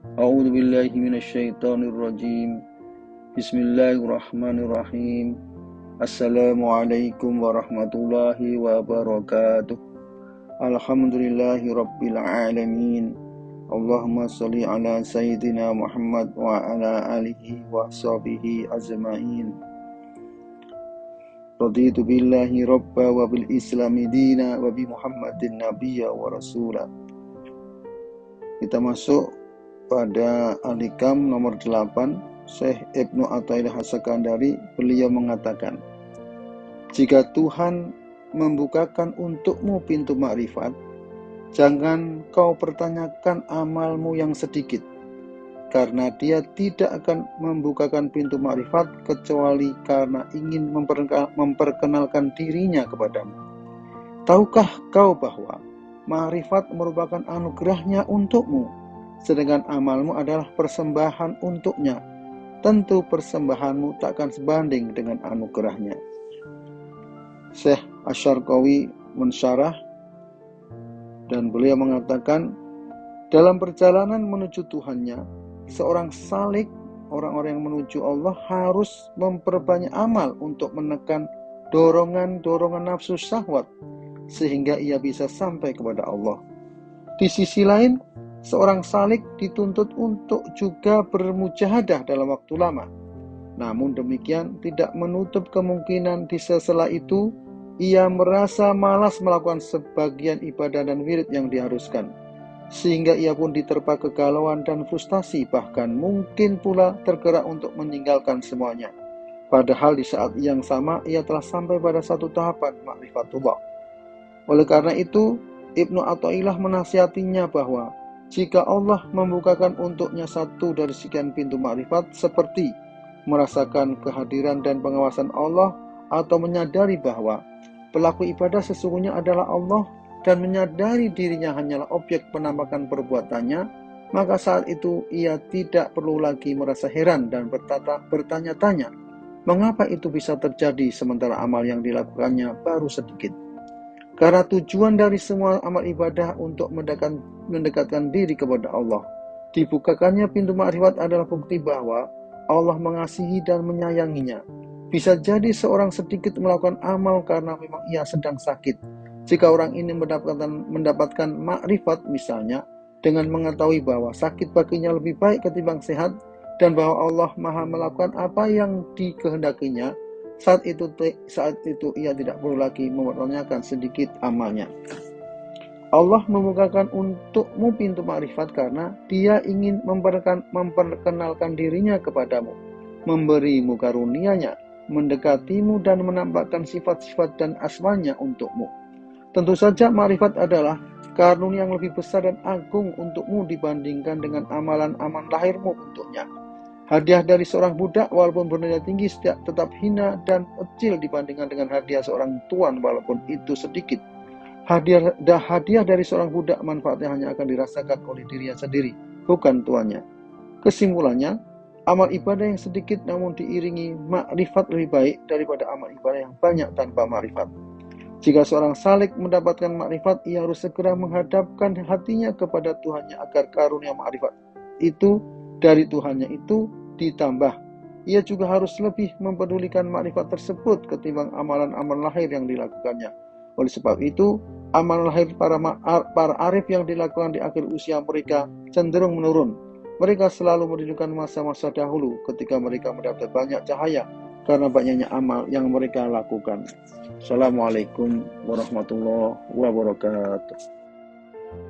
A'udzu billahi minasyaitonir rajim. Bismillahirrahmanirrahim. Assalamualaikum warahmatullahi wabarakatuh. Alhamdulillahi rabbil alamin. Allahumma shalli ala sayyidina Muhammad wa ala alihi wa sahbihi ajma'in. Raditu billahi rabba wa bil islami dina wa bi Muhammadin nabiyya wa rasula. Kita masuk pada Al-Hikam nomor 8, Syekh Ibnu Athaillah As-Sakandari, beliau mengatakan, jika Tuhan membukakan untukmu pintu makrifat, jangan kau pertanyakan amalmu yang sedikit, karena Dia tidak akan membukakan pintu makrifat kecuali karena ingin memperkenalkan dirinya kepadamu. Tahukah kau bahwa makrifat merupakan anugerahnya untukmu, sedangkan amalmu adalah persembahan untuknya? Tentu persembahanmu takkan sebanding dengan anugerahnya. Syekh Asy-Syarqawi mensyarah dan beliau mengatakan, dalam perjalanan menuju Tuhannya, seorang salik, orang-orang yang menuju Allah, harus memperbanyak amal untuk menekan dorongan-dorongan nafsu syahwat sehingga ia bisa sampai kepada Allah. Di sisi lain, seorang salik dituntut untuk juga bermujahadah dalam waktu lama. Namun demikian tidak menutup kemungkinan di sela-sela itu ia merasa malas melakukan sebagian ibadah dan wirid yang diharuskan, sehingga ia pun diterpa kegalauan dan frustasi, bahkan mungkin pula tergerak untuk meninggalkan semuanya. Padahal di saat yang sama ia telah sampai pada satu tahapan makrifatullah. Oleh karena itu, Ibnu Athaillah menasihatinya bahwa jika Allah membukakan untuknya satu dari sekian pintu makrifat, seperti merasakan kehadiran dan pengawasan Allah, atau menyadari bahwa pelaku ibadah sesungguhnya adalah Allah dan menyadari dirinya hanyalah objek penampakan perbuatannya, maka saat itu ia tidak perlu lagi merasa heran dan bertanya-tanya mengapa itu bisa terjadi sementara amal yang dilakukannya baru sedikit. Karena tujuan dari semua amal ibadah untuk mendekatkan diri kepada Allah. Dibukakannya pintu makrifat adalah bukti bahwa Allah mengasihi dan menyayanginya. Bisa jadi seorang sedikit melakukan amal karena memang ia sedang sakit. Jika orang ini mendapatkan makrifat misalnya, dengan mengetahui bahwa sakit baginya lebih baik ketimbang sehat, dan bahwa Allah Maha melakukan apa yang dikehendakinya, saat itu ia tidak perlu lagi mempertanyakan sedikit amalnya. Allah membukakan untukmu pintu makrifat karena Dia ingin memperkenalkan dirinya kepadamu, memberimu karunia-Nya, mendekatimu dan menampakkan sifat-sifat dan asma-Nya untukmu. Tentu saja makrifat adalah karunia yang lebih besar dan agung untukmu dibandingkan dengan amalan-amalan lahirmu untuknya. Hadiah dari seorang budak walaupun bernilai tinggi tetap hina dan kecil dibandingkan dengan hadiah seorang tuan walaupun itu sedikit. Hadiah dari seorang budak manfaatnya hanya akan dirasakan oleh dirinya sendiri, bukan tuannya. Kesimpulannya, amal ibadah yang sedikit namun diiringi makrifat lebih baik daripada amal ibadah yang banyak tanpa makrifat. Jika seorang salik mendapatkan makrifat, ia harus segera menghadapkan hatinya kepada Tuhannya agar karunia makrifat itu dari Tuhannya itu ditambah. Ia juga harus lebih mempedulikan makrifat tersebut ketimbang amalan-amalan lahir yang dilakukannya. Oleh sebab itu, amalan lahir para arif yang dilakukan di akhir usia mereka cenderung menurun. Mereka selalu merindukan masa-masa dahulu ketika mereka mendapat banyak cahaya karena banyaknya amal yang mereka lakukan. Assalamualaikum warahmatullahi wabarakatuh.